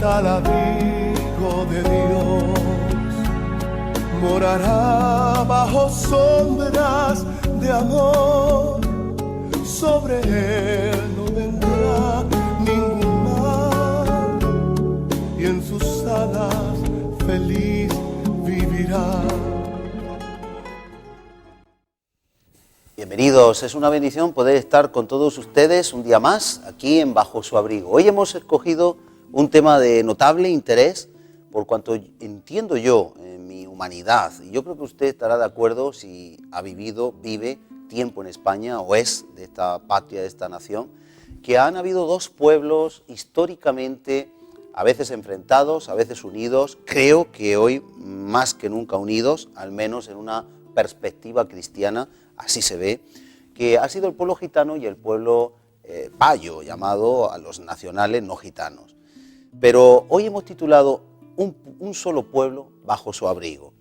está al abrigo de Dios, morará bajo sombras de amor, sobre él no vendrá ningún mal, y en sus alas feliz vivirá. Bienvenidos, es una bendición poder estar con todos ustedes un día más aquí en Bajo su Abrigo. Hoy hemos escogido un tema de notable interés por cuanto entiendo yo en mi humanidad, y yo creo que usted estará de acuerdo si vive tiempo en España o es de esta patria, de esta nación, que han habido dos pueblos históricamente a veces enfrentados, a veces unidos, creo que hoy más que nunca unidos, al menos en una perspectiva cristiana. Así se ve, que ha sido el pueblo gitano y el pueblo payo, llamado a los nacionales no gitanos. Pero hoy hemos titulado un solo pueblo bajo su abrigo.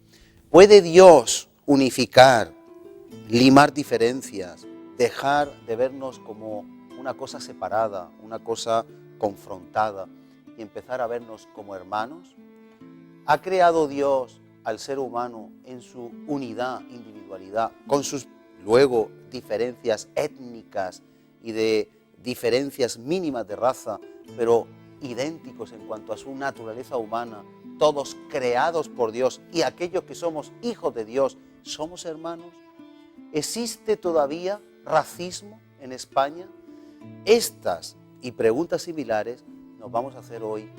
¿Puede Dios unificar, limar diferencias, dejar de vernos como una cosa separada, una cosa confrontada y empezar a vernos como hermanos? ¿Ha creado Dios al ser humano en su unidad, individualidad, con sus luego diferencias étnicas y de diferencias mínimas de raza, pero idénticos en cuanto a su naturaleza humana, todos creados por Dios, y aquellos que somos hijos de Dios somos hermanos? ¿Existe todavía racismo en España? Estas y preguntas similares nos vamos a hacer hoy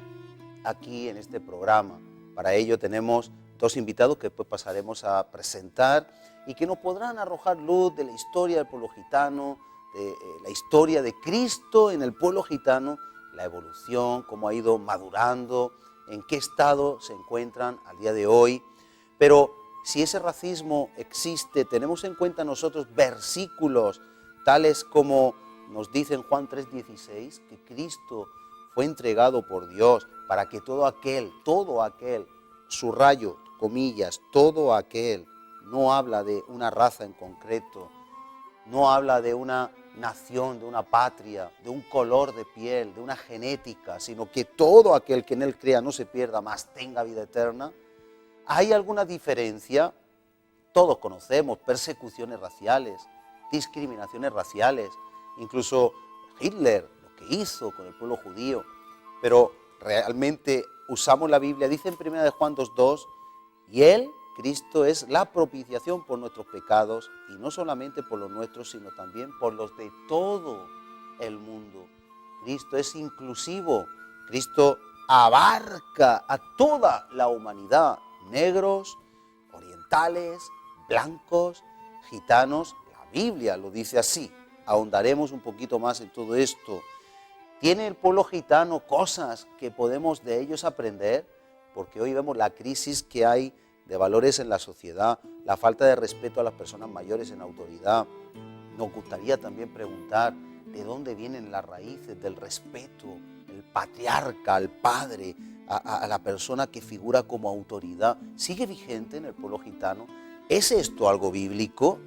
aquí en este programa. Para ello tenemos dos invitados que después pasaremos a presentar y que nos podrán arrojar luz de la historia del pueblo gitano, de la historia de Cristo en el pueblo gitano, la evolución, cómo ha ido madurando, en qué estado se encuentran al día de hoy. Pero si ese racismo existe, tenemos en cuenta nosotros versículos tales como nos dice en Juan 3:16, que Cristo fue entregado por Dios para que todo aquel, subrayo, comillas, todo aquel, no habla de una raza en concreto, no habla de una nación, de una patria, de un color de piel, de una genética, sino que todo aquel que en él crea no se pierda, mas tenga vida eterna. ¿Hay alguna diferencia? Todos conocemos persecuciones raciales, discriminaciones raciales, incluso Hitler, lo que hizo con el pueblo judío, pero realmente usamos la Biblia, dice en 1 de Juan 2:2, y Él, Cristo, es la propiciación por nuestros pecados, y no solamente por los nuestros, sino también por los de todo el mundo. Cristo es inclusivo, Cristo abarca a toda la humanidad, negros, orientales, blancos, gitanos. La Biblia lo dice así. Ahondaremos un poquito más en todo esto. ¿Tiene el pueblo gitano cosas que podemos de ellos aprender? Porque hoy vemos la crisis que hay de valores en la sociedad, la falta de respeto a las personas mayores en autoridad. Nos gustaría también preguntar de dónde vienen las raíces del respeto, el patriarca, al padre, a la persona que figura como autoridad. ¿Sigue vigente en el pueblo gitano? ¿Es esto algo bíblico?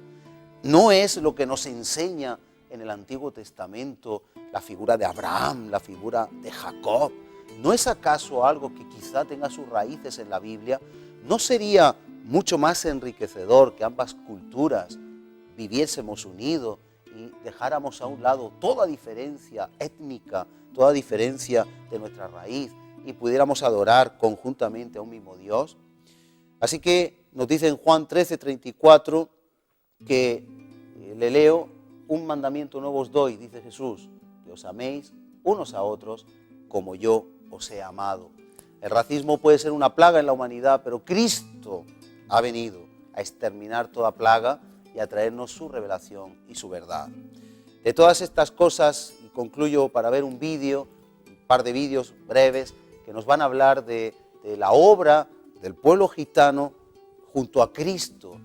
¿No es lo que nos enseña en el Antiguo Testamento la figura de Abraham, la figura de Jacob? ¿No es acaso algo que quizá tenga sus raíces en la Biblia? ¿No sería mucho más enriquecedor que ambas culturas viviésemos unidos y dejáramos a un lado toda diferencia étnica, toda diferencia de nuestra raíz y pudiéramos adorar conjuntamente a un mismo Dios? Así que nos dice en Juan 13:34 que, le leo, un mandamiento nuevo os doy, dice Jesús, que os améis unos a otros como yo os he amado. El racismo puede ser una plaga en la humanidad, pero Cristo ha venido a exterminar toda plaga y a traernos su revelación y su verdad. De todas estas cosas, y concluyo para ver un vídeo, un par de vídeos breves, que nos van a hablar de la obra del pueblo gitano junto a Cristo,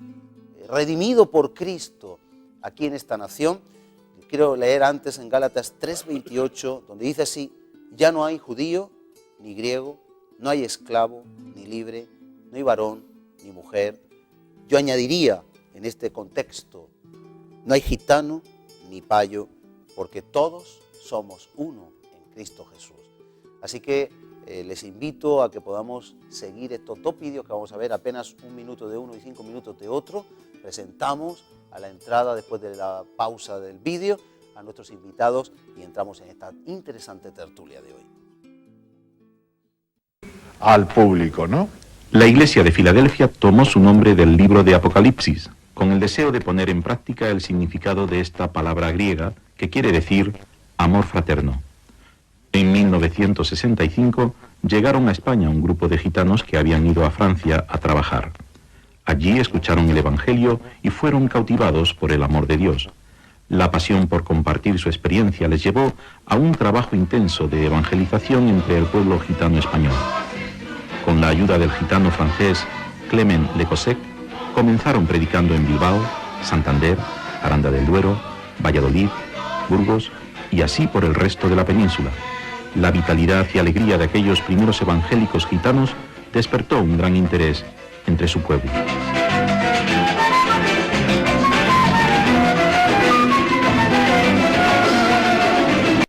redimido por Cristo aquí en esta nación. Quiero leer antes en Gálatas 3:28, donde dice así: ya no hay judío ni griego, no hay esclavo ni libre, no hay varón ni mujer. Yo añadiría en este contexto, no hay gitano ni payo, porque todos somos uno en Cristo Jesús. Así que Les invito a que podamos seguir estos dos vídeos que vamos a ver, apenas 1 minuto de uno y 5 minutos de otro. Presentamos a la entrada, después de la pausa del vídeo, a nuestros invitados y entramos en esta interesante tertulia de hoy. Al público, ¿no? La Iglesia de Filadelfia tomó su nombre del libro de Apocalipsis, con el deseo de poner en práctica el significado de esta palabra griega, que quiere decir amor fraterno. En 1965 llegaron a España un grupo de gitanos que habían ido a Francia a trabajar. Allí escucharon el Evangelio y fueron cautivados por el amor de Dios. La pasión por compartir su experiencia les llevó a un trabajo intenso de evangelización entre el pueblo gitano español. Con la ayuda del gitano francés Clement Lecossec, comenzaron predicando en Bilbao, Santander, Aranda del Duero, Valladolid, Burgos y así por el resto de la península. La vitalidad y alegría de aquellos primeros evangélicos gitanos despertó un gran interés entre su pueblo.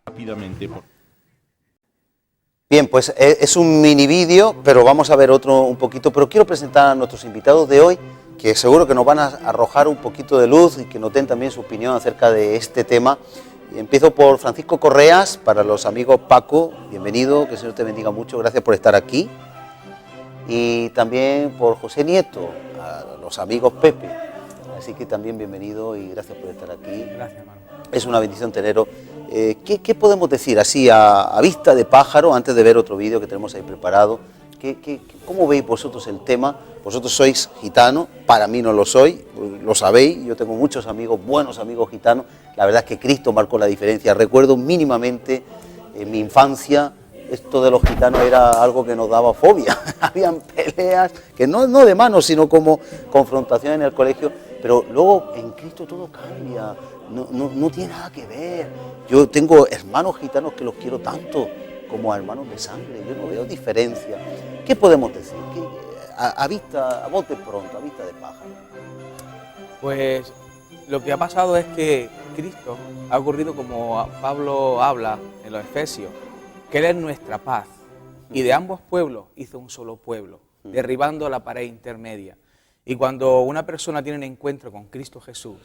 Rápidamente. Bien, pues es un mini vídeo, pero vamos a ver otro un poquito. Pero quiero presentar a nuestros invitados de hoy, que seguro que nos van a arrojar un poquito de luz y que nos den también su opinión acerca de este tema. Y empiezo por Francisco Correas, para los amigos. Paco, bienvenido, que el Señor te bendiga mucho, gracias por estar aquí. Y también por José Nieto, a los amigos Pepe, así que también bienvenido y gracias por estar aquí. Gracias, hermano. Es una bendición teneros. ¿Qué podemos decir así a vista de pájaro, antes de ver otro vídeo que tenemos ahí preparado? ¿Cómo veis vosotros el tema? Vosotros sois gitanos, para mí no lo soy, lo sabéis, yo tengo muchos amigos, buenos amigos gitanos. La verdad es que Cristo marcó la diferencia. Recuerdo mínimamente en mi infancia, esto de los gitanos era algo que nos daba fobia. Habían peleas, que no de manos, sino como confrontación en el colegio, pero luego en Cristo todo cambia, no tiene nada que ver. Yo tengo hermanos gitanos que los quiero tanto como a hermanos de sangre, yo no veo diferencia. ¿Qué podemos decir? A voz de pronto, a vista de pájaro. Pues lo que ha pasado es que Cristo ha ocurrido como Pablo habla en los Efesios, que Él es nuestra paz, y de ambos pueblos hizo un solo pueblo, derribando la pared intermedia. Y cuando una persona tiene un encuentro con Cristo Jesús,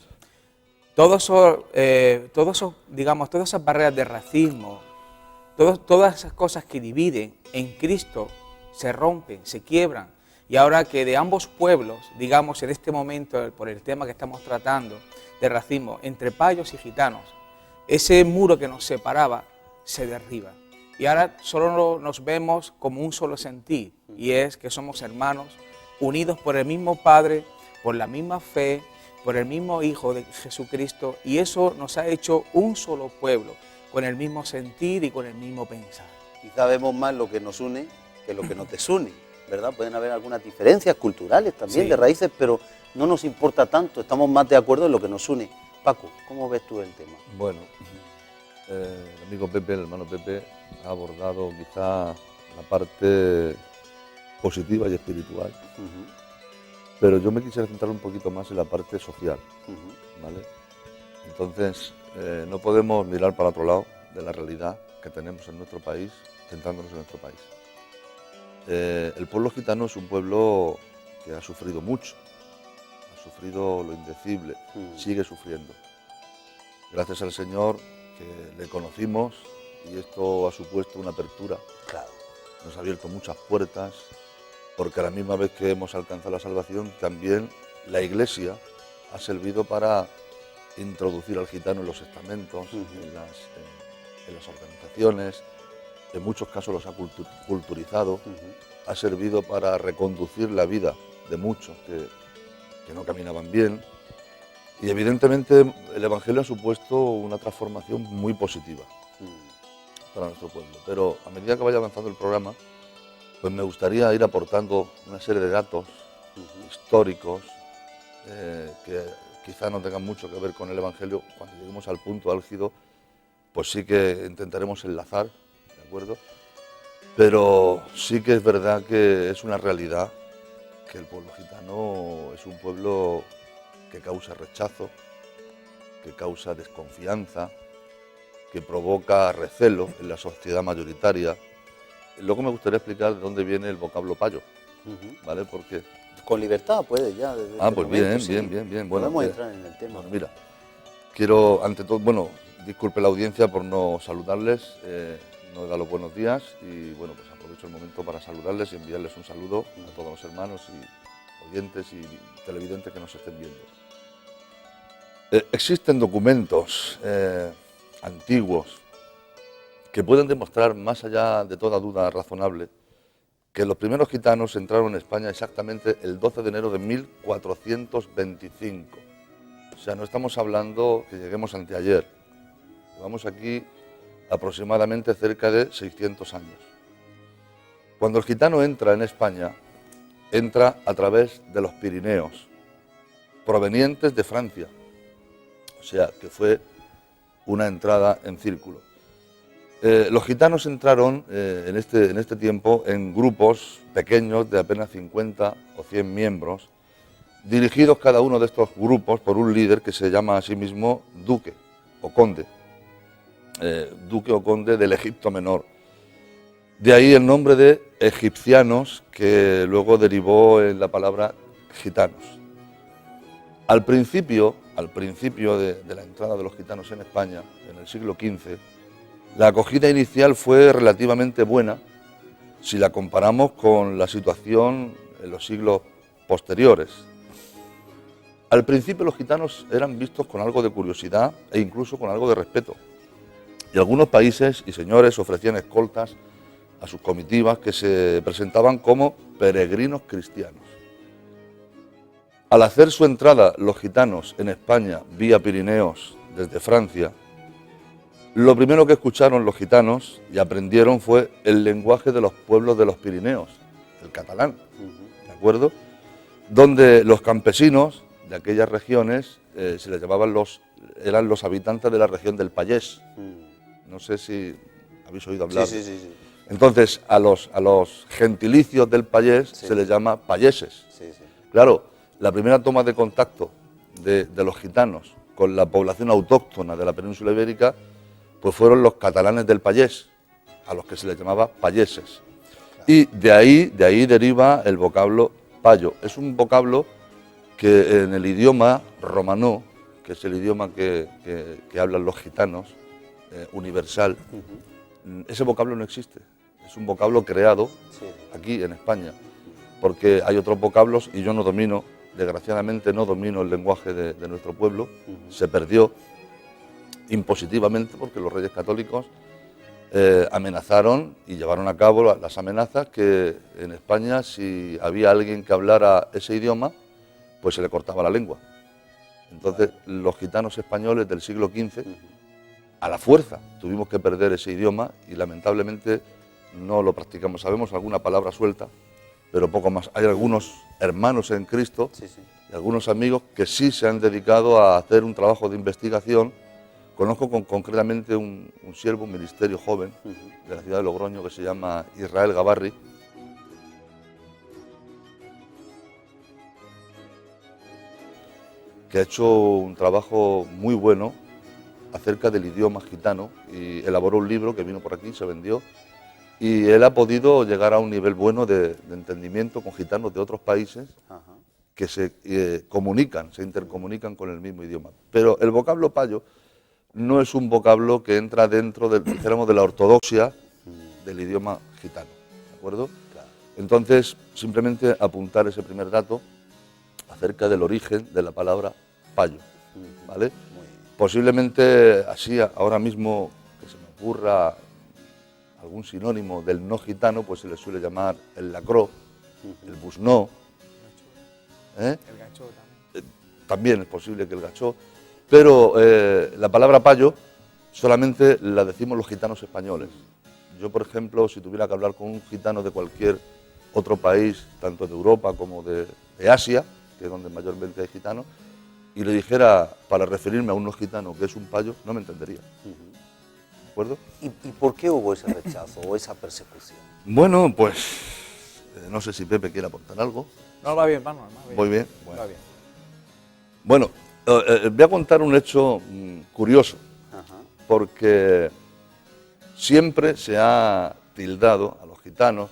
todas esas barreras de racismo, todas esas cosas que dividen en Cristo se rompen, se quiebran. Y ahora que de ambos pueblos, digamos en este momento, por el tema que estamos tratando de racismo, entre payos y gitanos, ese muro que nos separaba se derriba. Y ahora solo nos vemos como un solo sentir, y es que somos hermanos, unidos por el mismo Padre, por la misma fe, por el mismo Hijo de Jesucristo, y eso nos ha hecho un solo pueblo, con el mismo sentir y con el mismo pensar. Quizá vemos más lo que nos une que lo que nos desune, ¿verdad? Pueden haber algunas diferencias culturales también, sí, de raíces, pero no nos importa tanto, estamos más de acuerdo en lo que nos une. Paco, ¿cómo ves tú el tema? Bueno, el amigo Pepe, el hermano Pepe, ha abordado quizá la parte positiva y espiritual, pero yo me quisiera centrar un poquito más en la parte social, ¿vale? Entonces, no podemos mirar para otro lado de la realidad que tenemos en nuestro país, centrándonos en nuestro país. El pueblo gitano es un pueblo que ha sufrido mucho, ha sufrido lo indecible, sigue sufriendo. Gracias al Señor que le conocimos y esto ha supuesto una apertura, claro, nos ha abierto muchas puertas, porque a la misma vez que hemos alcanzado la salvación, también la Iglesia ha servido para introducir al gitano en los estamentos, en las organizaciones, en muchos casos los ha culturizado, ha servido para reconducir la vida de muchos que no caminaban bien, y evidentemente el Evangelio ha supuesto una transformación muy positiva para nuestro pueblo. Pero a medida que vaya avanzando el programa, pues me gustaría ir aportando una serie de datos históricos que quizá no tengan mucho que ver con el Evangelio. Cuando lleguemos al punto álgido, pues sí que intentaremos enlazar, ¿de acuerdo? Pero sí que es verdad que es una realidad que el pueblo gitano es un pueblo que causa rechazo, que causa desconfianza, que provoca recelo en la sociedad mayoritaria, luego me gustaría explicar de dónde viene el vocablo payo, ¿vale? Porque... Con libertad puede ya. Desde Ah, este pues momento, bien, sí. bien. Podemos entrar en el tema. Bueno, mira, quiero, ante todo, bueno, disculpe la audiencia por no saludarles, no he dado los buenos días y, bueno, pues aprovecho el momento para saludarles y enviarles un saludo a todos los hermanos y oyentes y televidentes que nos estén viendo. Existen documentos antiguos que pueden demostrar, más allá de toda duda razonable, que los primeros gitanos entraron en España exactamente el 12 de enero de 1425. O sea, no estamos hablando que lleguemos anteayer. Llevamos aquí aproximadamente cerca de 600 años. Cuando el gitano entra en España, entra a través de los Pirineos, provenientes de Francia. O sea, que fue una entrada en círculo. Los gitanos entraron en este tiempo en grupos pequeños de apenas 50 o 100 miembros, dirigidos cada uno de estos grupos por un líder que se llama a sí mismo duque o conde del Egipto Menor. De ahí el nombre de egipcianos, que luego derivó en la palabra gitanos. Al principio de la entrada de los gitanos en España, en el siglo XV, la acogida inicial fue relativamente buena si la comparamos con la situación en los siglos posteriores. Al principio los gitanos eran vistos con algo de curiosidad e incluso con algo de respeto. Y algunos países y señores ofrecían escoltas a sus comitivas que se presentaban como peregrinos cristianos. Al hacer su entrada los gitanos en España vía Pirineos desde Francia, lo primero que escucharon los gitanos y aprendieron fue el lenguaje de los pueblos de los Pirineos, el catalán, ¿de acuerdo? Donde los campesinos de aquellas regiones se les llamaban eran los habitantes de la región del Pallés. No sé si habéis oído hablar. Sí. Entonces, a los gentilicios del Pallés se les llama payeses. Sí. Claro, la primera toma de contacto de los gitanos con la población autóctona de la península ibérica pues fueron los catalanes del Pallés, a los que se les llamaba payeses. Y de ahí deriva el vocablo payo. Es un vocablo que en el idioma romanó, que es el idioma que hablan los gitanos, universal, ese vocablo no existe. Es un vocablo creado aquí en España, porque hay otros vocablos y yo no domino, desgraciadamente no domino el lenguaje de nuestro pueblo, se perdió impositivamente porque los reyes católicos amenazaron y llevaron a cabo las amenazas que en España, si había alguien que hablara ese idioma, pues se le cortaba la lengua. Entonces los gitanos españoles del siglo XV, a la fuerza, tuvimos que perder ese idioma y lamentablemente no lo practicamos. Sabemos alguna palabra suelta, pero poco más. Hay algunos hermanos en Cristo y algunos amigos que sí se han dedicado a hacer un trabajo de investigación. Conozco concretamente un siervo, un ministerio joven de la ciudad de Logroño que se llama Israel Gabarri, que ha hecho un trabajo muy bueno acerca del idioma gitano y elaboró un libro que vino por aquí, se vendió, y él ha podido llegar a un nivel bueno de entendimiento con gitanos de otros países que se comunican, se intercomunican con el mismo idioma. Pero el vocablo payo no es un vocablo que entra dentro dijéramos, de la ortodoxia del idioma gitano, ¿de acuerdo? Claro. Entonces, simplemente apuntar ese primer dato acerca del origen de la palabra payo, ¿vale? Posiblemente así, ahora mismo, que se me ocurra algún sinónimo del no gitano, pues se le suele llamar el lacró, el busnó, El gachó también. También es posible que el gachó. Pero la palabra payo solamente la decimos los gitanos españoles. Yo, por ejemplo, si tuviera que hablar con un gitano de cualquier otro país, tanto de Europa como de Asia, que es donde mayormente hay gitanos, y le dijera, para referirme a un no gitano, que es un payo, no me entendería. ¿De acuerdo? ¿Y por qué hubo ese rechazo o esa persecución? Bueno, pues no sé si Pepe quiere aportar algo. No, va bien, hermano. Muy bien. Bueno. Va bien. Bueno, voy a contar un hecho curioso, porque siempre se ha tildado a los gitanos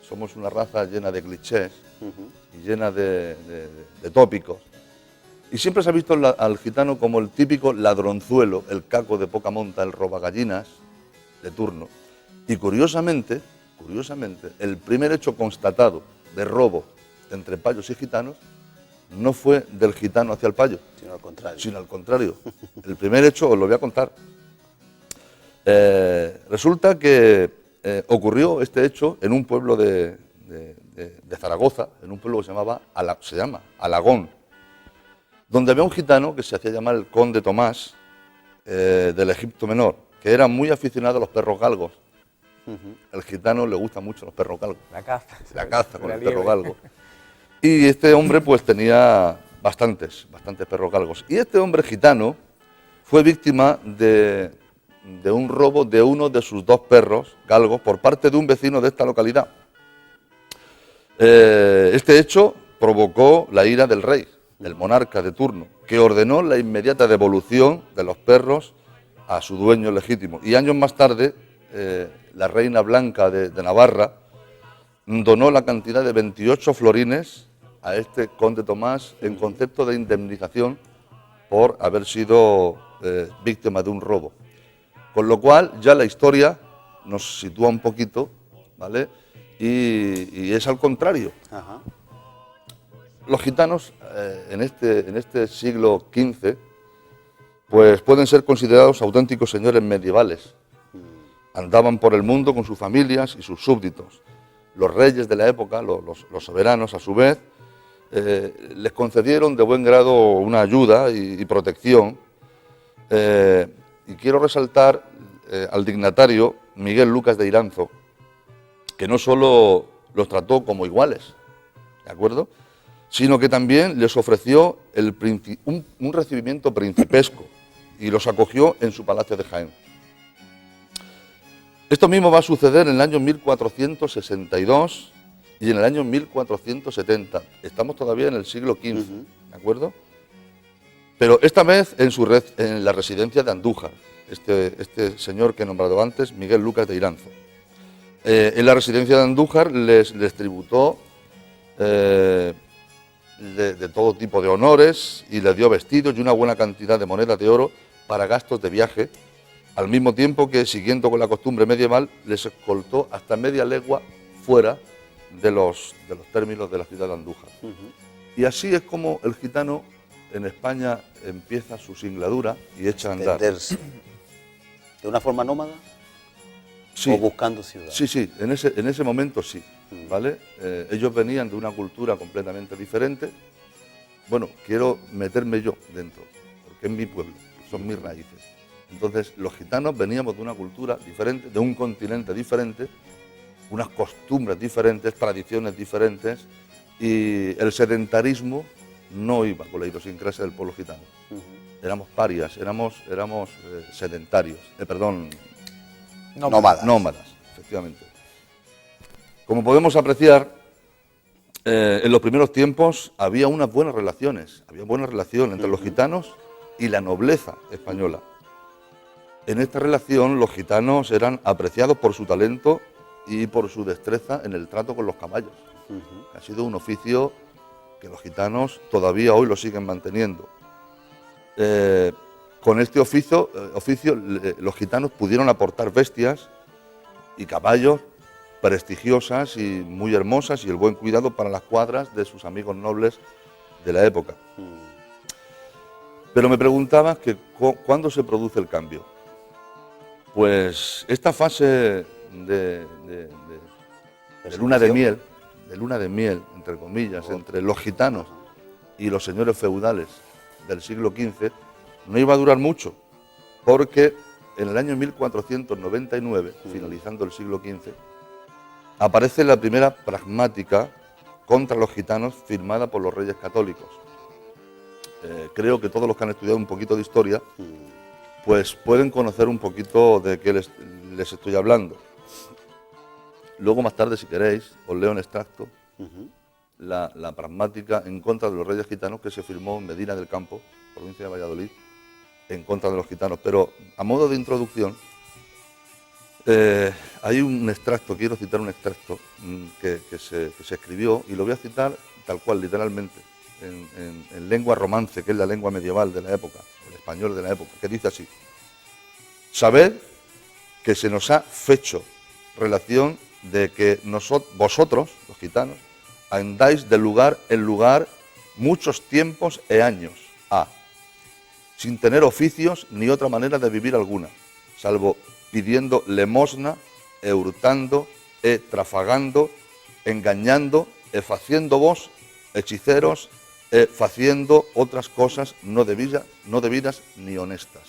somos una raza llena de clichés y llena de tópicos. Y siempre se ha visto al gitano como el típico ladronzuelo, el caco de poca monta, el robagallinas de turno. Y curiosamente, el primer hecho constatado de robo entre payos y gitanos no fue del gitano hacia el payo, sino al contrario. El primer hecho os lo voy a contar. Resulta que ocurrió este hecho en un pueblo de Zaragoza, en un pueblo que se llama Alagón, donde había un gitano que se hacía llamar el conde Tomás del Egipto Menor, que era muy aficionado a los perros galgos. Al gitano le gustan mucho los perros galgos. La caza Con el perro galgo. Y este hombre pues tenía bastantes perros galgos. Y este hombre gitano fue víctima de un robo de uno de sus 2 perros galgos por parte de un vecino de esta localidad. Este hecho provocó la ira del rey, del monarca de turno, que ordenó la inmediata devolución de los perros a su dueño legítimo. Y años más tarde, la reina Blanca de Navarra donó la cantidad de 28 florines a este conde Tomás en concepto de indemnización por haber sido víctima de un robo. Con lo cual ya la historia nos sitúa un poquito, ¿vale? Y es al contrario. Ajá. Los gitanos en este siglo XV pues pueden ser considerados auténticos señores medievales. Andaban por el mundo con sus familias y sus súbditos. Los reyes de la época, los soberanos, a su vez, les concedieron de buen grado una ayuda y protección. Y quiero resaltar al dignatario Miguel Lucas de Iranzo, que no solo los trató como iguales, ¿de acuerdo?, sino que también les ofreció un recibimiento principesco y los acogió en su palacio de Jaén. Esto mismo va a suceder en el año 1462 y en el año 1470. Estamos todavía en el siglo XV, ¿de acuerdo? Pero esta vez en la residencia de Andújar, este señor que he nombrado antes, Miguel Lucas de Iranzo. En la residencia de Andújar les tributó de todo tipo de honores y les dio vestidos y una buena cantidad de monedas de oro para gastos de viaje, al mismo tiempo que, siguiendo con la costumbre medieval, les escoltó hasta media legua fuera de los términos de la ciudad de Andújar. Y así es como el gitano en España empieza su singladura y echa a andar. ¿De una forma nómada? Sí. ¿O buscando ciudad? Sí, en ese momento sí, ¿vale? Ellos venían de una cultura completamente diferente. Bueno, quiero meterme yo dentro, porque es mi pueblo, son mis raíces. Entonces, los gitanos veníamos de una cultura diferente, de un continente diferente, unas costumbres diferentes, tradiciones diferentes, y el sedentarismo no iba con la idiosincrasia del pueblo gitano. Éramos parias, éramos sedentarios, nómadas, efectivamente. Como podemos apreciar, en los primeros tiempos había unas buenas relaciones, entre los gitanos y la nobleza española. En esta relación los gitanos eran apreciados por su talento y por su destreza en el trato con los caballos. Ha sido un oficio que los gitanos todavía hoy lo siguen manteniendo. Con este oficio los gitanos pudieron aportar bestias y caballos prestigiosas y muy hermosas y el buen cuidado para las cuadras de sus amigos nobles de la época. Pero me preguntabas que ¿cuándo se produce el cambio? Pues esta fase de luna de miel, entre comillas, entre los gitanos y los señores feudales del siglo XV, no iba a durar mucho, porque en el año 1499, finalizando el siglo XV, aparece la primera pragmática contra los gitanos firmada por los reyes católicos. Creo que todos los que han estudiado un poquito de historia pues pueden conocer un poquito de qué les estoy hablando. Luego, más tarde, si queréis, os leo en extracto la pragmática en contra de los reyes gitanos que se firmó en Medina del Campo, provincia de Valladolid, en contra de los gitanos. Pero, a modo de introducción, Hay un extracto, quiero citar un extracto que se escribió, y lo voy a citar tal cual, literalmente, en lengua romance, que es la lengua medieval de la época, el español de la época, que dice así: sabed que se nos ha fecho relación de que vosotros, los gitanos, andáis de lugar en lugar muchos tiempos e años, sin tener oficios ni otra manera de vivir alguna, salvo pidiendo lemosna, hurtando, trafagando, engañando, faciendo vos, hechiceros, faciendo otras cosas no debidas ni honestas.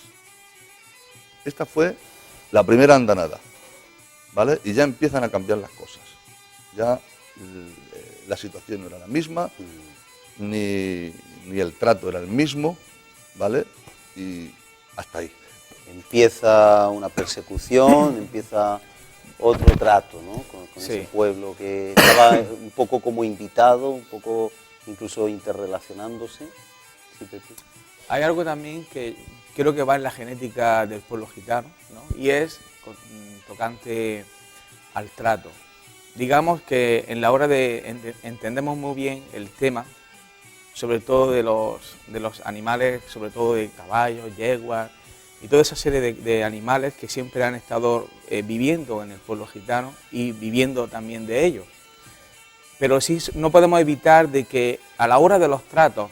Esta fue la primera andanada, ¿vale? Y ya empiezan a cambiar las cosas. Ya la situación no era la misma, ni el trato era el mismo, ¿vale? Y hasta ahí. Empieza una persecución, empieza otro trato, ¿no? Con Sí. ese pueblo que estaba un poco como invitado, un poco incluso interrelacionándose. Sí, Pepe. Hay algo también que creo que va en la genética del pueblo gitano, ¿no? Y es tocante al trato. Digamos que en la hora entendemos muy bien el tema, sobre todo de los animales, sobre todo de caballos, yeguas y toda esa serie de animales que siempre han estado viviendo en el pueblo gitano y viviendo también de ellos. Pero sí no podemos evitar de que a la hora de los tratos,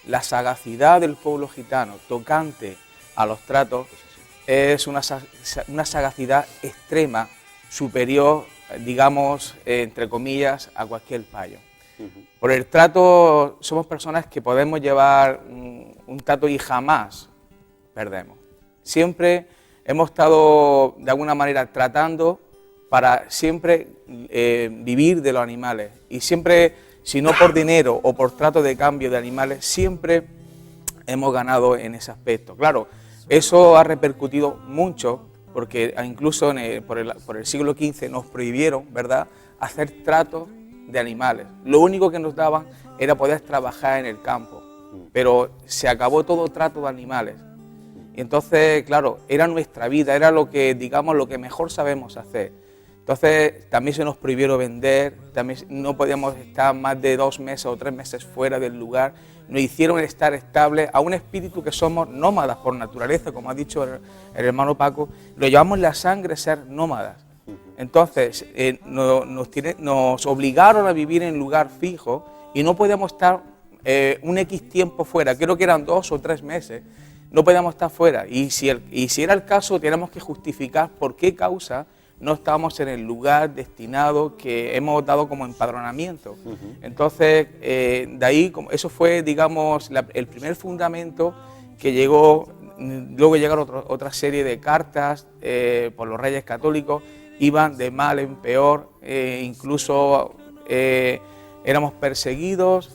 la sagacidad del pueblo gitano tocante a los tratos es una sagacidad extrema, superior, digamos, entre comillas, a cualquier payo. Por el trato somos personas que podemos llevar un trato y jamás perdemos. Siempre hemos estado de alguna manera tratando para siempre vivir de los animales y siempre, si no por dinero o por trato de cambio de animales, siempre hemos ganado en ese aspecto. Claro, eso ha repercutido mucho porque incluso por el siglo XV nos prohibieron, ¿verdad?, hacer tratos de animales. Lo único que nos daban era poder trabajar en el campo, pero se acabó todo trato de animales. Y entonces, claro, era nuestra vida, era lo que, digamos, lo que mejor sabemos hacer. Entonces, también se nos prohibieron vender, también no podíamos estar más de 2 meses o 3 meses fuera del lugar. Nos hicieron estar estables a un espíritu que somos nómadas por naturaleza, como ha dicho el hermano Paco, lo llevamos en la sangre ser nómadas. Entonces, nos obligaron a vivir en lugar fijo y no podíamos estar un X tiempo fuera, creo que eran 2 o 3 meses, no podíamos estar fuera. Y si era el caso, teníamos que justificar por qué causa no estábamos en el lugar destinado que hemos dado como empadronamiento. Entonces, de ahí, eso fue, digamos, el primer fundamento que llegó. Luego llegaron otra serie de cartas por los reyes católicos, iban de mal en peor, incluso éramos perseguidos.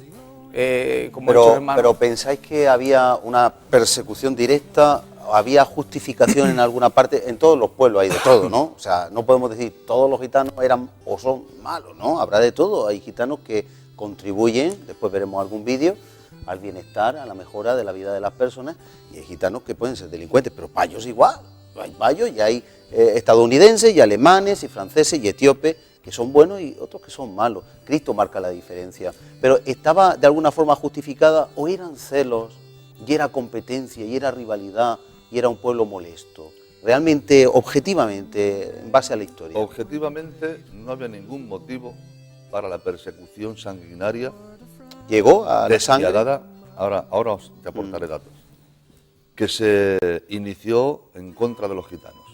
Pero ¿pensáis que había una persecución directa? ¿Había justificación en alguna parte? En todos los pueblos hay de todo, ¿no? O sea, no podemos decir todos los gitanos eran o son malos, ¿no? Habrá de todo. Hay gitanos que contribuyen, después veremos algún vídeo, al bienestar, a la mejora de la vida de las personas, y hay gitanos que pueden ser delincuentes, pero payos igual. Hay payos y hay estadounidenses y alemanes y franceses y etíopes que son buenos y otros que son malos. Cristo marca la diferencia. Pero ¿estaba de alguna forma justificada o eran celos y era competencia y era rivalidad y era un pueblo molesto? Realmente, objetivamente, en base a la historia. Objetivamente no había ningún motivo para la persecución sanguinaria. ¿Llegó a la sangre? Despiadada. Ahora os te aportaré datos. Que se inició en contra de los gitanos.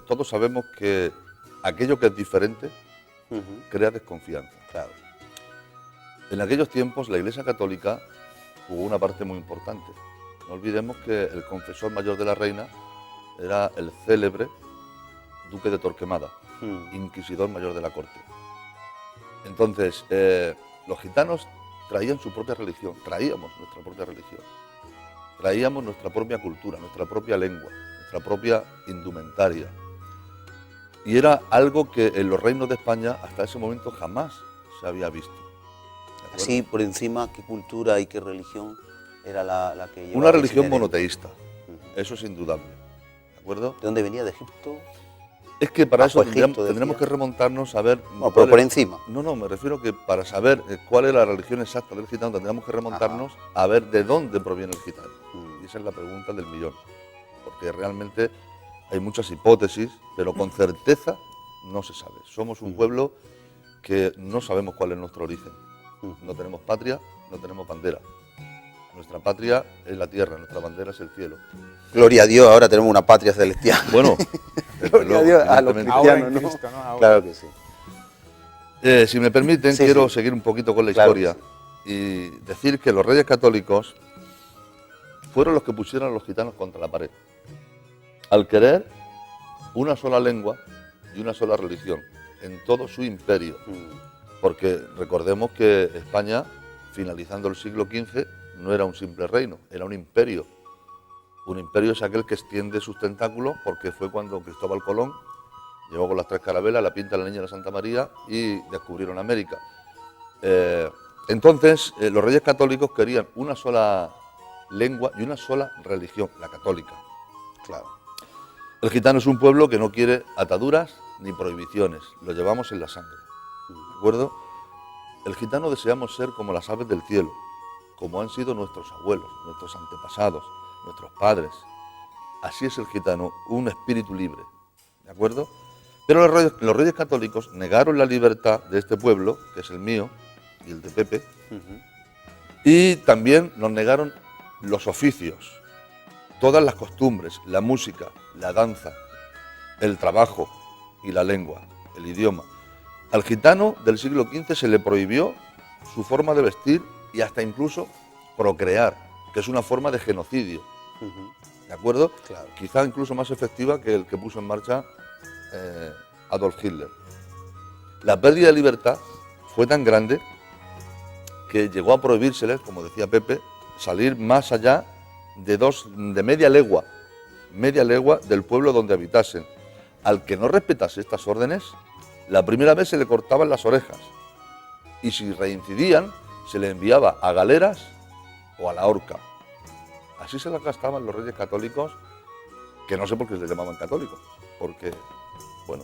Todos sabemos que aquello que es diferente crea desconfianza. Claro. En aquellos tiempos la Iglesia Católica jugó una parte muy importante. No olvidemos que el confesor mayor de la reina era el célebre duque de Torquemada, inquisidor mayor de la corte. Entonces, los gitanos traían su propia religión, traíamos nuestra propia religión, traíamos nuestra propia cultura, nuestra propia lengua, nuestra propia indumentaria. Y era algo que en los reinos de España hasta ese momento jamás se había visto. Así, por encima, ¿qué cultura y qué religión era la que llevaba? Una religión monoteísta, eso es indudable. ¿De acuerdo? ¿De dónde venía? ¿De Egipto? Es que para Bajo eso Egipto, tendremos decía. que remontarnos a ver... Bueno, cuál pero por es- encima. No, me refiero que para saber cuál es la religión exacta del gitano, tendríamos que remontarnos a ver de dónde proviene el gitano. Y esa es la pregunta del millón. Porque realmente hay muchas hipótesis, pero con certeza no se sabe. Somos un pueblo que no sabemos cuál es nuestro origen. No tenemos patria, no tenemos bandera. Nuestra patria es la tierra, nuestra bandera es el cielo. Gloria a Dios, ahora tenemos una patria celestial. Bueno, desde Gloria a luego, Dios, a los evidentemente. Ahora en cristianos, ¿no? Cristo, ¿no? Ahora. Claro que sí. Si me permiten, Sí, quiero sí. seguir un poquito con la Claro historia y decir que los reyes católicos fueron los que pusieron a los gitanos contra la pared, al querer una sola lengua y una sola religión en todo su imperio. Porque recordemos que España, finalizando el siglo XV, no era un simple reino, era un imperio. Un imperio es aquel que extiende sus tentáculos, porque fue cuando Cristóbal Colón llegó con las 3 carabelas, la Pinta, la Niña y la Santa María y descubrieron América. Entonces, los reyes católicos querían una sola lengua y una sola religión, la católica. Claro. El gitano es un pueblo que no quiere ataduras ni prohibiciones, lo llevamos en la sangre. ¿De acuerdo? El gitano deseamos ser como las aves del cielo, como han sido nuestros abuelos, nuestros antepasados, nuestros padres. Así es el gitano, un espíritu libre. ¿De acuerdo? Pero los reyes católicos negaron la libertad de este pueblo, que es el mío y el de Pepe, y también nos negaron los oficios, todas las costumbres, la música, la danza, el trabajo y la lengua, el idioma. Al gitano del siglo XV se le prohibió su forma de vestir y hasta incluso procrear, que es una forma de genocidio. ¿De acuerdo? Claro. Quizá incluso más efectiva que el que puso en marcha Adolf Hitler. La pérdida de libertad fue tan grande que llegó a prohibírseles, como decía Pepe, salir más allá de media legua del pueblo donde habitasen. Al que no respetase estas órdenes, la primera vez se le cortaban las orejas y si reincidían se le enviaba a galeras o a la horca. Así se las gastaban los reyes católicos, que no sé por qué les llamaban católicos, porque, bueno,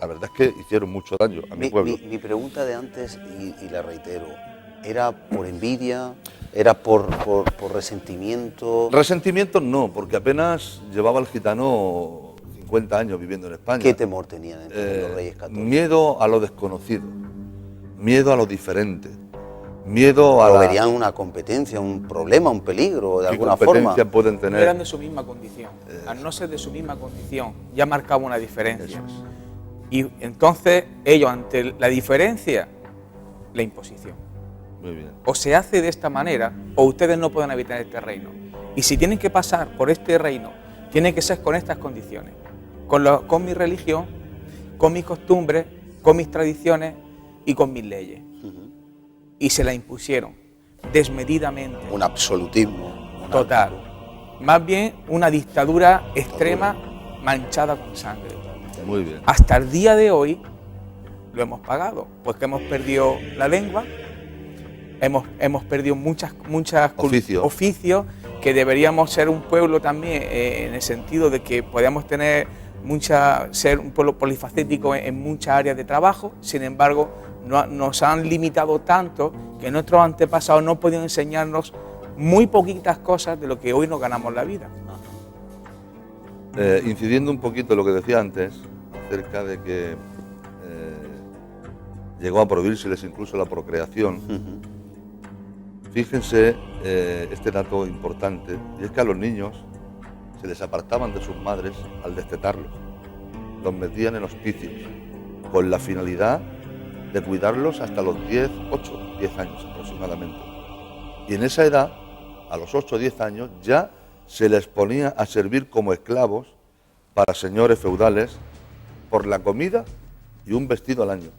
la verdad es que hicieron mucho daño a mi pueblo. Mi pregunta de antes, y la reitero, ¿era por envidia? ¿Era por resentimiento? Resentimientos no, porque apenas llevaba el gitano 50 años viviendo en España. ¿Qué temor tenían entonces los reyes católicos? Miedo a lo desconocido, miedo a lo diferente, miedo a ¿Lo la... verían una competencia, un problema, un peligro, de ¿Qué alguna forma? competencia pueden No tener? eran de su misma condición. Al no ser de su misma condición, ya marcaba una diferencia. Eso es. Y entonces ellos, ante la diferencia, la imposición. Muy bien. O se hace de esta manera, o ustedes no pueden habitar este reino. Y si tienen que pasar por este reino, tiene que ser con estas condiciones. Con mi religión, con mis costumbres, con mis tradiciones y con mis leyes. Y se la impusieron desmedidamente. Un absolutismo. Total. Más bien una dictadura extrema manchada con sangre. Muy bien. Hasta el día de hoy lo hemos pagado, porque hemos perdido la lengua, hemos perdido muchas oficios que deberíamos ser un pueblo también en el sentido de que podamos tener ser un pueblo polifacético en muchas áreas de trabajo. Sin embargo, nos han limitado tanto que nuestros antepasados no pudieron enseñarnos muy poquitas cosas de lo que hoy nos ganamos la vida. Incidiendo un poquito en lo que decía antes, acerca de que llegó a prohibírseles incluso la procreación, fíjense este dato importante, y es que a los niños se les apartaban de sus madres al destetarlos, los metían en hospicios, con la finalidad de cuidarlos hasta los 10 años aproximadamente. Y en esa edad, a los 8 o 10 años, ya se les ponía a servir como esclavos para señores feudales por la comida y un vestido al año.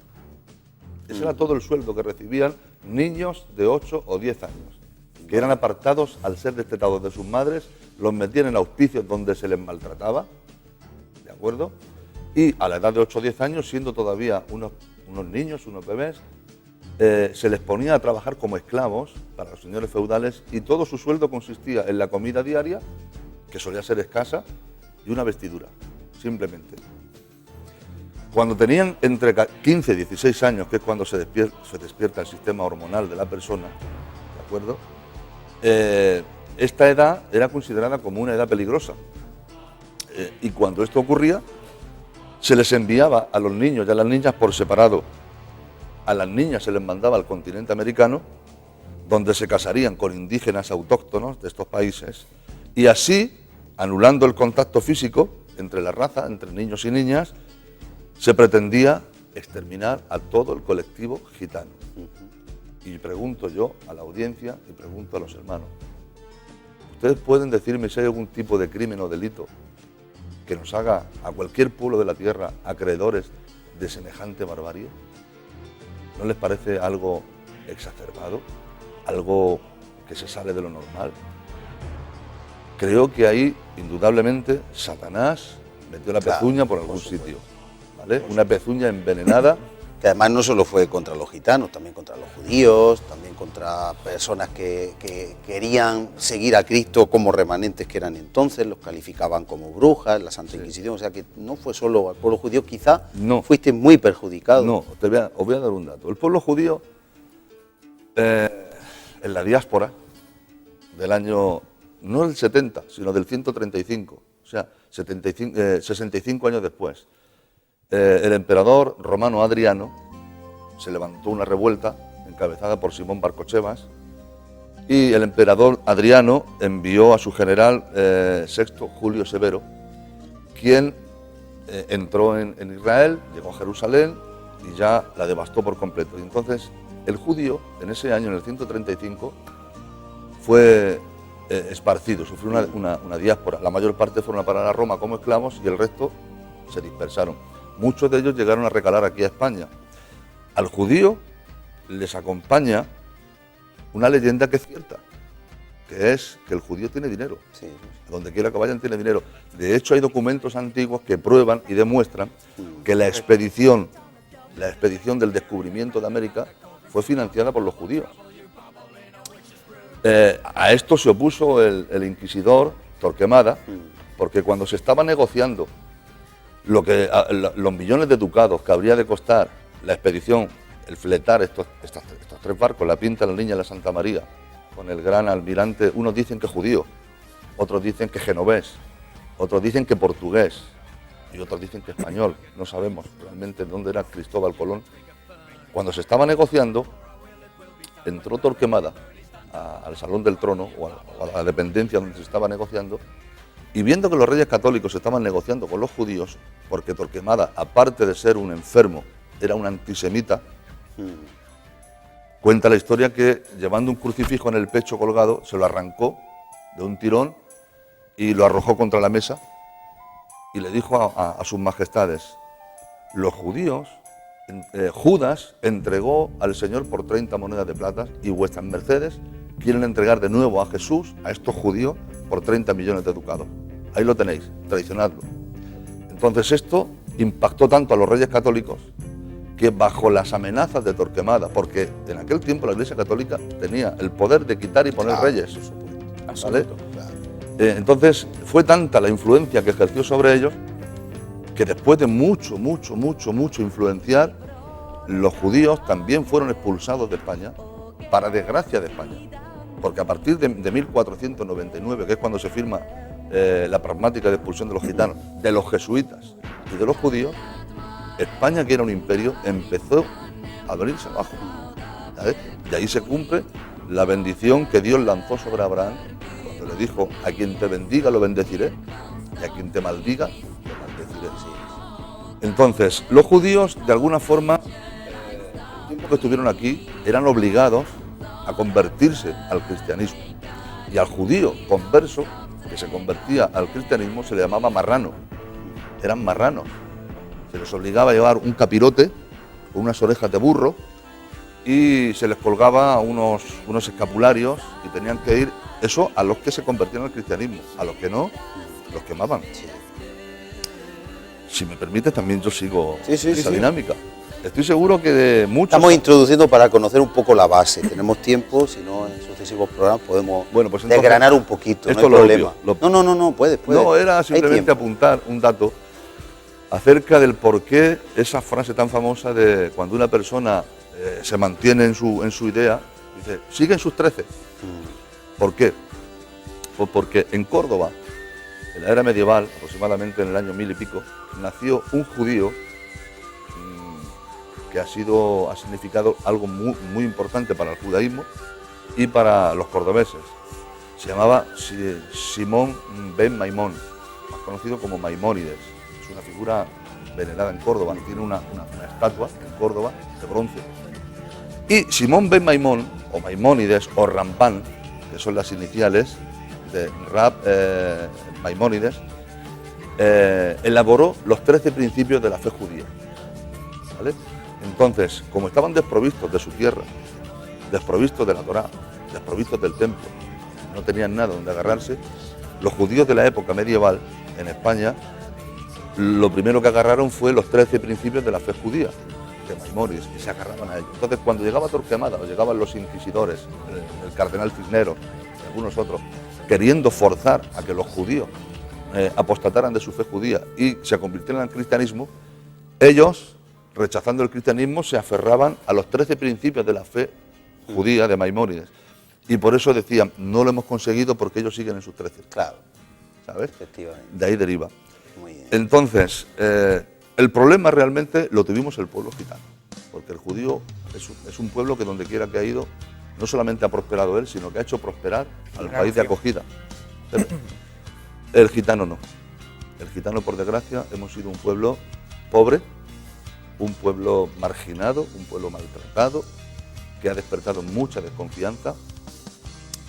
Ese era todo el sueldo que recibían niños de 8 o 10 años, que eran apartados al ser destetados de sus madres, los metían en auspicios donde se les maltrataba, ¿de acuerdo? Y a la edad de 8 o 10 años, siendo todavía unos niños, unos bebés, se les ponía a trabajar como esclavos para los señores feudales y todo su sueldo consistía en la comida diaria, que solía ser escasa, y una vestidura. simplemente. Cuando tenían entre 15 y 16 años, que es cuando se despierta el sistema hormonal de la persona, ¿de acuerdo? Esta edad era considerada como una edad peligrosa. Y cuando esto ocurría, se les enviaba a los niños y a las niñas por separado. A las niñas se les mandaba al continente americano, donde se casarían con indígenas autóctonos de estos países, y así, anulando el contacto físico entre la raza, entre niños y niñas, se pretendía exterminar a todo el colectivo gitano. Y pregunto yo a la audiencia y pregunto a los hermanos, ¿ustedes pueden decirme si hay algún tipo de crimen o delito que nos haga a cualquier pueblo de la tierra acreedores de semejante barbarie? ¿No les parece algo exacerbado? ¿Algo que se sale de lo normal? Creo que ahí, indudablemente, Satanás metió la pezuña por algún sitio, ¿vale? Una pezuña envenenada. Que además no solo fue contra los gitanos, también contra los judíos, también contra personas que querían seguir a Cristo como remanentes que eran entonces, los calificaban como brujas, la Santa Inquisición, o sea que no fue solo al pueblo judío, quizá fuiste muy perjudicado. No, os voy a dar un dato. El pueblo judío, en la diáspora del año, no del 70, sino del 135, o sea, 65 años después, el emperador romano Adriano se levantó una revuelta encabezada por Simón Barcochebas y el emperador Adriano envió a su general Sexto Julio Severo, quien entró en Israel, llegó a Jerusalén y ya la devastó por completo. Y entonces el judío en ese año, en el 135, fue esparcido, sufrió una diáspora. La mayor parte fueron a parar a Roma como esclavos y el resto se dispersaron. Muchos de ellos llegaron a recalar aquí a España. Al judío les acompaña una leyenda que es cierta, que es que el judío tiene dinero. Sí. Donde quiera que vayan tiene dinero. De hecho, hay documentos antiguos que prueban y demuestran que la expedición del descubrimiento de América fue financiada por los judíos. A esto se opuso el inquisidor Torquemada, porque cuando se estaba negociando los millones de ducados que habría de costar la expedición, el fletar estos 3 barcos, la Pinta, la Niña y la Santa María, con el gran almirante, unos dicen que judío, otros dicen que genovés, otros dicen que portugués y otros dicen que español, no sabemos realmente dónde era Cristóbal Colón. Cuando se estaba negociando, entró Torquemada al Salón del Trono o a la dependencia donde se estaba negociando, y viendo que los reyes católicos estaban negociando con los judíos, porque Torquemada, aparte de ser un enfermo, era un antisemita, cuenta la historia que llevando un crucifijo en el pecho colgado, se lo arrancó de un tirón y lo arrojó contra la mesa y le dijo a sus majestades, los judíos, Judas entregó al Señor por 30 monedas de plata y vuestras mercedes quieren entregar de nuevo a Jesús, a estos judíos, por 30 millones de ducados. Ahí lo tenéis, traicionadlo. Entonces esto impactó tanto a los reyes católicos que bajo las amenazas de Torquemada, porque en aquel tiempo la Iglesia Católica tenía el poder de quitar y poner reyes, ¿vale? Entonces fue tanta la influencia que ejerció sobre ellos que después de mucho influenciar, los judíos también fueron expulsados de España, para desgracia de España, porque a partir de 1499, que es cuando se firma la pragmática de expulsión de los gitanos, de los jesuitas y de los judíos, España, que era un imperio, empezó a venirse abajo, ¿sabes? Y ahí se cumple la bendición que Dios lanzó sobre Abraham, cuando le dijo, a quien te bendiga lo bendeciré, y a quien te maldiga lo maldeciré. Entonces, los judíos, de alguna forma, el tiempo que estuvieron aquí, eran obligados a convertirse al cristianismo. Y al judío converso, que se convertía al cristianismo, se le llamaba marrano. Eran marranos. Se les obligaba a llevar un capirote con unas orejas de burro y se les colgaba unos escapularios y tenían que ir, eso a los que se convertían al cristianismo, a los que no, los quemaban. Si me permite, también yo sigo esa dinámica. Estoy seguro que de muchos... Estamos introduciendo para conocer un poco la base. Tenemos tiempo, si no en sucesivos programas podemos desgranar un poquito, esto no hay problema. No, puede. No, era simplemente apuntar un dato acerca del por qué esa frase tan famosa de cuando una persona se mantiene en su idea, dice, sigue en sus 13. ¿Por qué? Pues porque en Córdoba, en la era medieval, aproximadamente en el año 1000 y pico, nació un judío que ha significado algo muy, muy importante para el judaísmo y para los cordobeses. Se llamaba Simón ben Maimón, más conocido como Maimónides. Es una figura venerada en Córdoba, tiene una estatua en Córdoba de bronce. Y Simón ben Maimón, o Maimónides, o Rampán, que son las iniciales de Rab Maimónides, elaboró los 13 principios de la fe judía. ¿Vale? Entonces, como estaban desprovistos de su tierra, desprovistos de la Torá, desprovistos del templo, no tenían nada donde agarrarse, los judíos de la época medieval en España, lo primero que agarraron fue los 13 principios de la fe judía, de Maimónides, y se agarraban a ellos. Entonces, cuando llegaba Torquemada o llegaban los inquisidores, el cardenal Cisneros y algunos otros, queriendo forzar a que los judíos apostataran de su fe judía y se convirtieran al cristianismo, ellos, rechazando el cristianismo, se aferraban a los 13 principios de la fe judía de Maimónides. Y por eso decían, no lo hemos conseguido porque ellos siguen en sus 13. Claro. ¿Sabes? Efectivamente. De ahí deriva. Muy bien. Entonces, el problema realmente lo tuvimos el pueblo gitano, porque el judío es un pueblo que donde quiera que ha ido, no solamente ha prosperado él, sino que ha hecho prosperar al país de acogida. El gitano no. El gitano, por desgracia, hemos sido un pueblo pobre, un pueblo marginado, un pueblo maltratado, que ha despertado mucha desconfianza,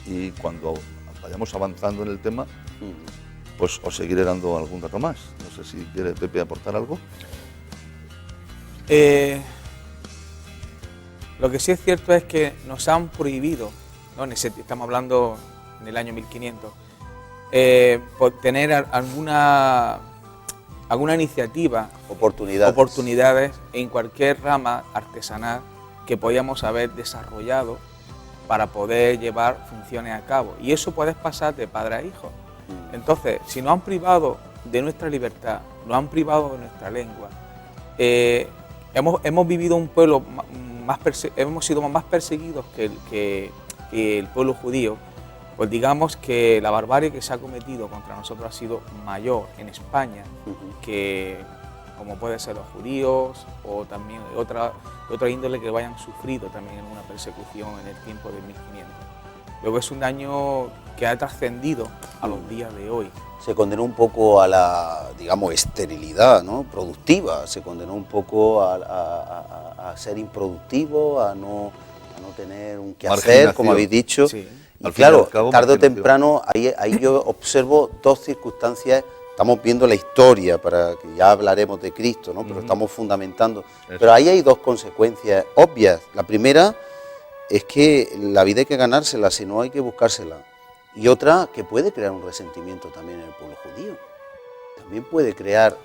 y cuando vayamos avanzando en el tema, pues os seguiré dando algún dato más. No sé si quiere Pepe aportar algo. Lo que sí es cierto es que nos han prohibido, ¿no? Estamos hablando en el año 1500, por tener alguna iniciativa, oportunidades en cualquier rama artesanal que podíamos haber desarrollado para poder llevar funciones a cabo. Y eso puede pasar de padre a hijo. Entonces, si nos han privado de nuestra libertad, nos han privado de nuestra lengua, hemos vivido un pueblo hemos sido más perseguidos que el pueblo judío, pues digamos que la barbarie que se ha cometido contra nosotros ha sido mayor en España que como puede ser los judíos o también otra índole que hayan sufrido también en una persecución en el tiempo de 1500. Luego es un daño que ha trascendido a los días de hoy. Se condenó un poco a la, digamos, esterilidad, ¿no? Productiva, se condenó un poco a ser improductivo, a no tener un quehacer, como habéis dicho. Sí. Y claro, tarde o temprano, ahí yo observo dos circunstancias. Estamos viendo la historia, para que ya hablaremos de Cristo, ¿no? Pero estamos fundamentando. Eso. Pero ahí hay dos consecuencias obvias. La primera es que la vida hay que ganársela, si no hay que buscársela. Y otra, que puede crear un resentimiento también en el pueblo judío. También puede crear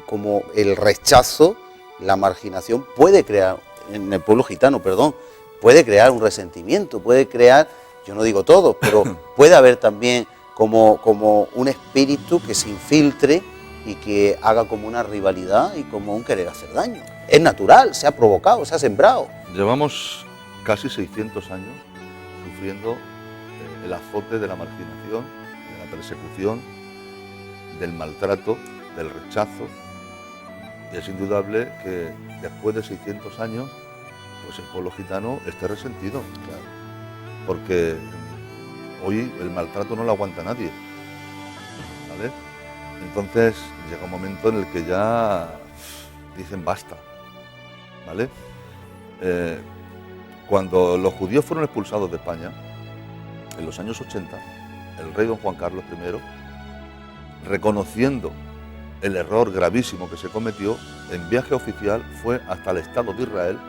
como el rechazo, la marginación, puede crear, en el pueblo gitano, perdón, puede crear un resentimiento, puede crear, yo no digo todo, pero puede haber también como un espíritu que se infiltre y que haga como una rivalidad y como un querer hacer daño. Es natural, se ha provocado, se ha sembrado. Llevamos casi 600 años sufriendo el azote de la marginación, de la persecución, del maltrato, del rechazo. Y es indudable que después de 600 años, pues el pueblo gitano esté resentido, claro, porque hoy el maltrato no lo aguanta nadie, ¿vale? Entonces llega un momento en el que ya dicen basta, ¿vale? Cuando los judíos fueron expulsados de España, en los años 80, el rey don Juan Carlos I, reconociendo el error gravísimo que se cometió, en viaje oficial fue hasta el Estado de Israel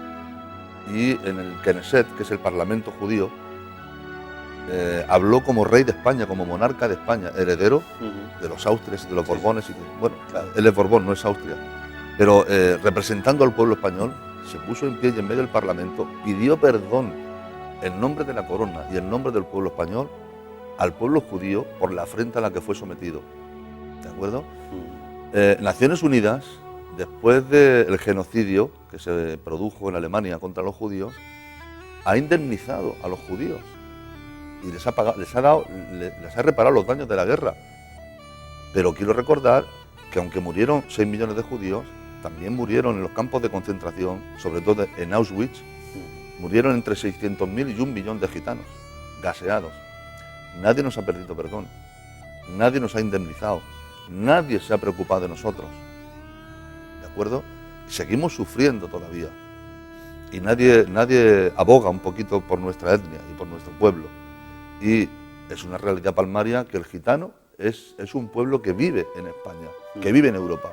y en el Knesset, que es el Parlamento judío, habló como rey de España, como monarca de España, heredero de los Austrias y de los Borbones. Bueno, él es Borbón, no es Austria, pero representando al pueblo español, se puso en pie y en medio del Parlamento pidió perdón en nombre de la corona y en nombre del pueblo español al pueblo judío por la afrenta a la que fue sometido. ¿De acuerdo? Naciones Unidas después del genocidio que se produjo en Alemania contra los judíos, ha indemnizado a los judíos y les ha reparado los daños de la guerra. Pero quiero recordar que aunque murieron 6 millones de judíos, también murieron en los campos de concentración, sobre todo en Auschwitz, murieron entre 600.000 y 1 millón de gitanos, gaseados. Nadie nos ha perdido perdón, nadie nos ha indemnizado, nadie se ha preocupado de nosotros, ¿de acuerdo? Seguimos sufriendo todavía y nadie aboga un poquito por nuestra etnia y por nuestro pueblo. Y es una realidad palmaria que el gitano es un pueblo que vive en España, que vive en Europa.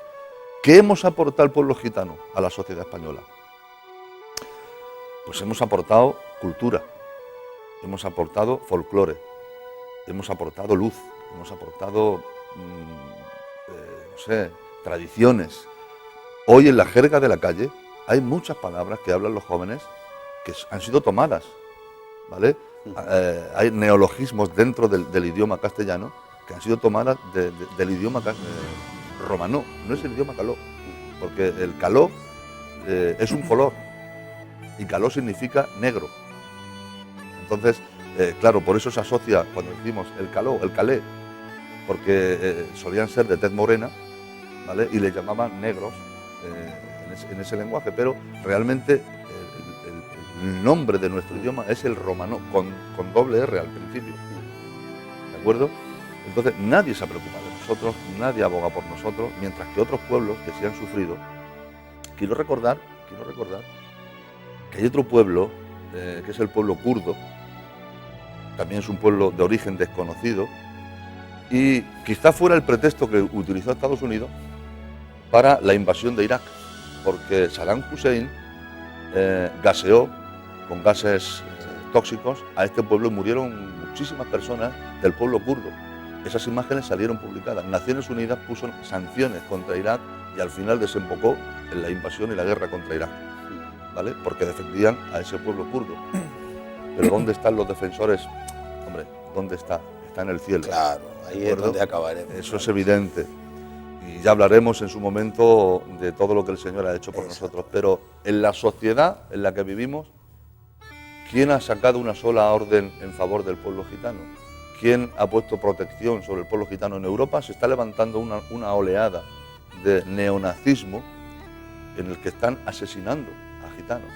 ¿Qué hemos aportado al pueblo gitano a la sociedad española? Pues hemos aportado cultura, hemos aportado folclore, hemos aportado luz, hemos aportado, tradiciones. Hoy en la jerga de la calle hay muchas palabras que hablan los jóvenes que han sido tomadas, ¿vale? Hay neologismos dentro del idioma castellano que han sido tomadas del idioma romano, no es el idioma caló, porque el caló es un color y caló significa negro. Entonces, claro, por eso se asocia cuando decimos el caló, el calé, porque solían ser de tez morena, ¿vale? Y le llamaban negros en ese lenguaje, pero realmente el nombre de nuestro idioma es el romano, con doble R al principio, ¿de acuerdo? Entonces nadie se ha preocupado de nosotros, nadie aboga por nosotros, mientras que otros pueblos que sí han sufrido. Quiero recordar que hay otro pueblo, que es el pueblo kurdo, también es un pueblo de origen desconocido, y quizá fuera el pretexto que utilizó Estados Unidos para la invasión de Irak, porque Saddam Hussein gaseó con gases tóxicos a este pueblo y murieron muchísimas personas del pueblo kurdo. Esas imágenes salieron publicadas. Naciones Unidas puso sanciones contra Irak y al final desembocó en la invasión y la guerra contra Irak, ¿vale? Porque defendían a ese pueblo kurdo. Pero ¿dónde están los defensores? Hombre, ¿dónde está? Está en el cielo. Claro, ahí es donde acabaremos. Eso es evidente. Y ya hablaremos en su momento de todo lo que el Señor ha hecho por nosotros. Pero en la sociedad en la que vivimos, ¿quién ha sacado una sola orden en favor del pueblo gitano? ¿Quién ha puesto protección sobre el pueblo gitano en Europa? Se está levantando una oleada de neonazismo en el que están asesinando a gitanos.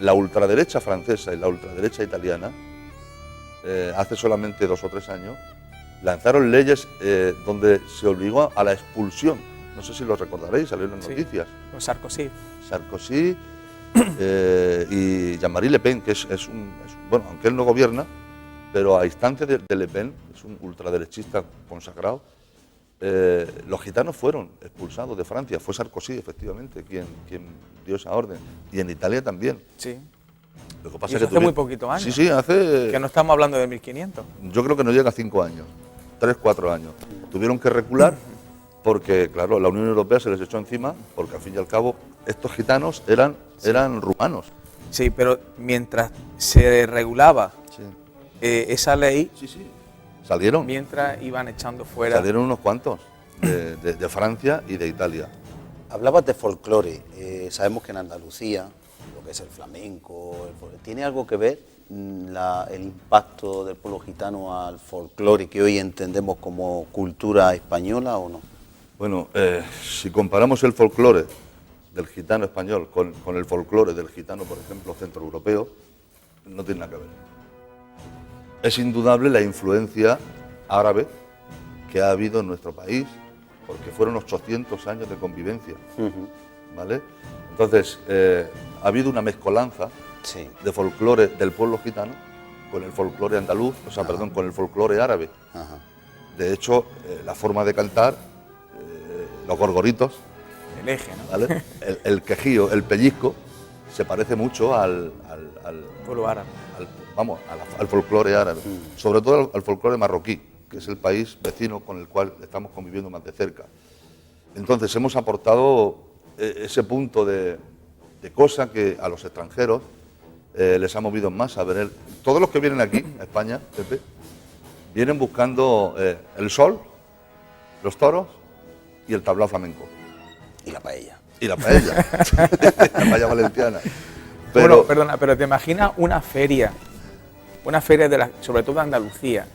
La ultraderecha francesa y la ultraderecha italiana, hace solamente 2 o 3 años, lanzaron leyes donde se obligó a la expulsión. No sé si lo recordaréis, salieron en noticias. Con Sarkozy. Sarkozy y Jean-Marie Le Pen, que bueno, aunque él no gobierna, pero a instancias de Le Pen, es un ultraderechista consagrado, los gitanos fueron expulsados de Francia. Fue Sarkozy, efectivamente, quien dio esa orden. Y en Italia también. Sí. Lo que pasa y es eso que hace muy poquitos años. Sí, hace... Que no estamos hablando de 1500. Yo creo que no llega a 5 años, 3, 4 años. Tuvieron que recular porque, claro, la Unión Europea se les echó encima porque, al fin y al cabo, estos gitanos eran rumanos. Sí, pero mientras se regulaba esa ley, salieron. Mientras iban echando fuera. Salieron unos cuantos de Francia y de Italia. Hablabas de folclore. Sabemos que en Andalucía, lo que es el flamenco, ¿tiene algo que ver el impacto del pueblo gitano al folclore que hoy entendemos como cultura española o no? Bueno, si comparamos el folclore del gitano español con el folclore del gitano, por ejemplo, centroeuropeo, no tiene nada que ver. Es indudable la influencia árabe que ha habido en nuestro país, porque fueron 800 años de convivencia, ¿vale? Entonces, ha habido una mezcolanza de folclore del pueblo gitano con el folclore andaluz, con el folclore árabe. De hecho, la forma de cantar, los gorgoritos, el eje, ¿no? ¿Vale? El quejío, el pellizco, se parece mucho al pueblo árabe. Al folclore árabe, sobre todo al folclore marroquí, que es el país vecino con el cual estamos conviviendo más de cerca. Entonces hemos aportado ese punto de cosa que a los extranjeros les ha movido más a ver. Todos los que vienen aquí, a España, Pepe, vienen buscando el sol, los toros y el tablao flamenco. Y la paella. Y la paella, la paella valenciana. Bueno, perdona, pero te imaginas una feria sobre todo de Andalucía,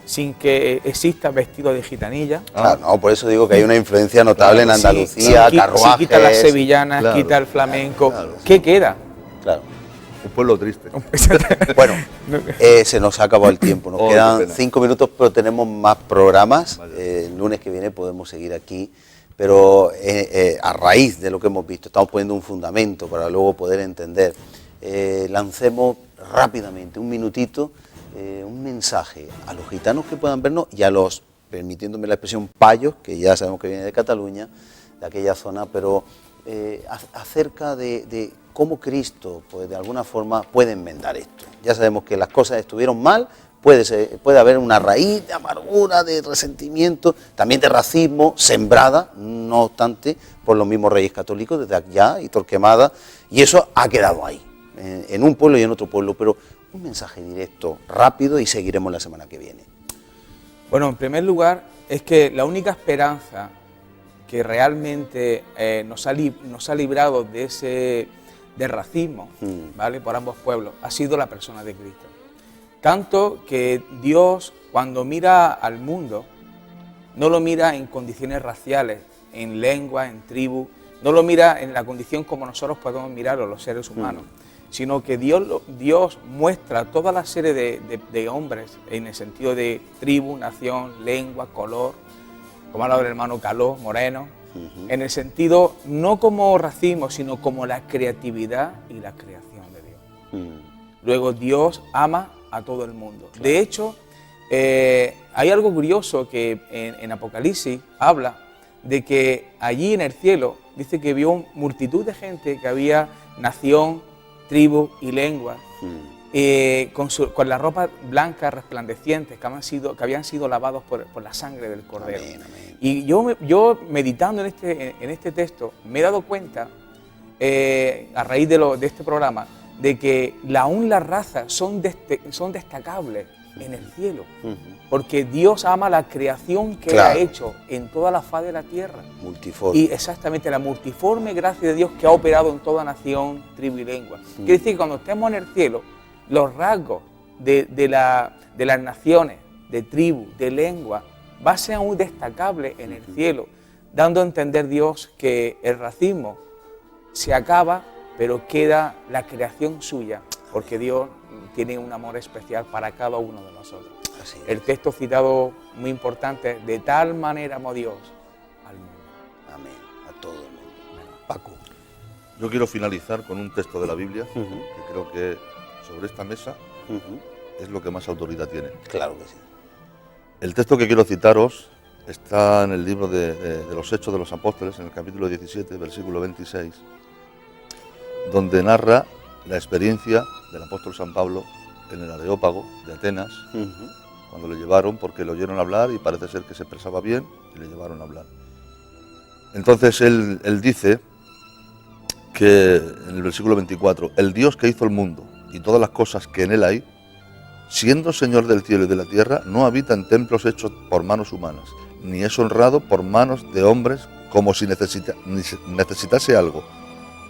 sin que exista vestido de gitanilla. Claro, no, por eso digo que hay una influencia notable en Andalucía, carruajes. Si quita las sevillanas, claro, quita el flamenco, claro. ¿qué queda? Claro. Un pueblo triste. Bueno, se nos ha acabado el tiempo, nos qué quedan pena. 5 minutos, pero tenemos más programas. Vale. El lunes que viene podemos seguir aquí, pero a raíz de lo que hemos visto, estamos poniendo un fundamento para luego poder entender. Lancemos rápidamente, un minutito, un mensaje a los gitanos que puedan vernos y a los, permitiéndome la expresión, payos, que ya sabemos que viene de Cataluña, de aquella zona, pero acerca de cómo Cristo, pues de alguna forma, puede enmendar esto. Ya sabemos que las cosas estuvieron mal, puede haber una raíz de amargura, de resentimiento, también de racismo, sembrada, no obstante, por los mismos reyes católicos, desde allá y Torquemada, y eso ha quedado ahí, en un pueblo y en otro pueblo, pero un mensaje directo, rápido, y seguiremos la semana que viene. Bueno, en primer lugar, es que la única esperanza que realmente nos ha librado de racismo, ¿vale?, por ambos pueblos, ha sido la persona de Cristo. Tanto que Dios, cuando mira al mundo, no lo mira en condiciones raciales, en lengua, en tribu, no lo mira en la condición como nosotros podemos mirarlo, los seres humanos, sino que Dios muestra toda la serie de hombres en el sentido de tribu, nación, lengua, color, como ha hablado el hermano Caló, moreno, en el sentido no como racismo, sino como la creatividad y la creación de Dios. Luego Dios ama a todo el mundo. Claro. De hecho, hay algo curioso que en Apocalipsis habla de que allí en el cielo dice que vio multitud de gente, que había nación, tribu y lengua, con la ropa blanca resplandecientes, que habían sido lavados por la sangre del Cordero. Amén, amén. Y yo meditando en este texto me he dado cuenta, a raíz de este programa, de que aún las razas son destacables en el cielo, porque Dios ama la creación que ha hecho en toda la faz de la tierra. Multiforme. Y exactamente, la multiforme gracia de Dios que ha operado en toda nación, tribu y lengua. Quiere decir que cuando estemos en el cielo, los rasgos de las naciones, de tribu, de lengua, va a ser aún destacable en el cielo, dando a entender Dios que el racismo se acaba, pero queda la creación suya, porque Dios tiene un amor especial para cada uno de nosotros. Así es. El texto citado muy importante, de tal manera amó Dios al mundo. Amén, a todo el mundo. Paco. Yo quiero finalizar con un texto de la Biblia, que creo que sobre esta mesa es lo que más autoridad tiene. Claro que sí. El texto que quiero citaros está en el libro de los Hechos de los Apóstoles, en el capítulo 17, versículo 26, donde narra la experiencia del apóstol San Pablo en el Areópago de Atenas, cuando le llevaron, porque le oyeron hablar y parece ser que se expresaba bien, y le llevaron a hablar. Entonces él dice que en el versículo 24, el Dios que hizo el mundo y todas las cosas que en él hay, siendo Señor del cielo y de la tierra, no habita en templos hechos por manos humanas, ni es honrado por manos de hombres como si necesitase algo,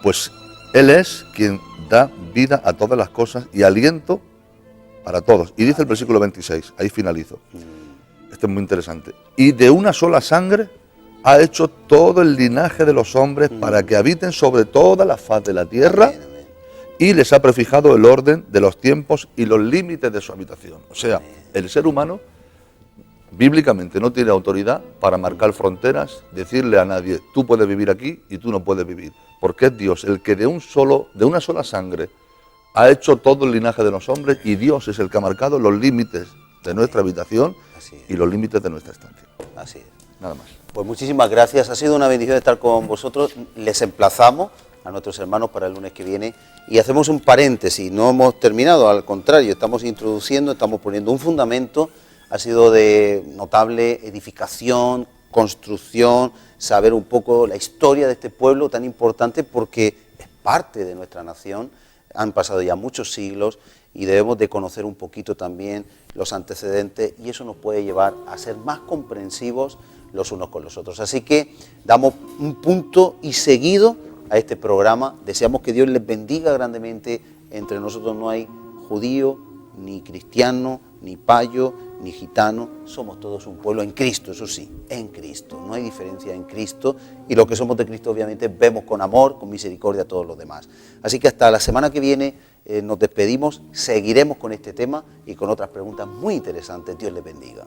pues Él es quien da vida a todas las cosas y aliento para todos. Y dice el versículo 26, ahí finalizo, esto es muy interesante, y de una sola sangre ha hecho todo el linaje de los hombres para que habiten sobre toda la faz de la tierra, y les ha prefijado el orden de los tiempos y los límites de su habitación. O sea, el ser humano bíblicamente no tiene autoridad para marcar fronteras, decirle a nadie, tú puedes vivir aquí y tú no puedes vivir, porque es Dios el que de una sola sangre ha hecho todo el linaje de los hombres, y Dios es el que ha marcado los límites de nuestra habitación y los límites de nuestra estancia. Así es. Nada más. Pues muchísimas gracias, ha sido una bendición estar con vosotros. Les emplazamos a nuestros hermanos para el lunes que viene y hacemos un paréntesis, no hemos terminado, al contrario, estamos introduciendo, estamos poniendo un fundamento. Ha sido de notable edificación, construcción, saber un poco la historia de este pueblo tan importante, porque es parte de nuestra nación, han pasado ya muchos siglos y debemos de conocer un poquito también los antecedentes, y eso nos puede llevar a ser más comprensivos los unos con los otros. Así que damos un punto y seguido a este programa. Deseamos que Dios les bendiga grandemente. Entre nosotros no hay judío, ni cristiano, ni payo, ni gitano. Somos todos un pueblo en Cristo, eso sí, en Cristo. No hay diferencia en Cristo. Y los que somos de Cristo, obviamente, vemos con amor, con misericordia a todos los demás. Así que hasta la semana que viene nos despedimos. Seguiremos con este tema y con otras preguntas muy interesantes. Dios les bendiga.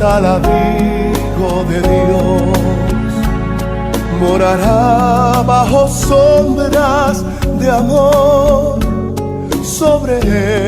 Al abrigo de Dios, morará bajo sombras de amor, sobre él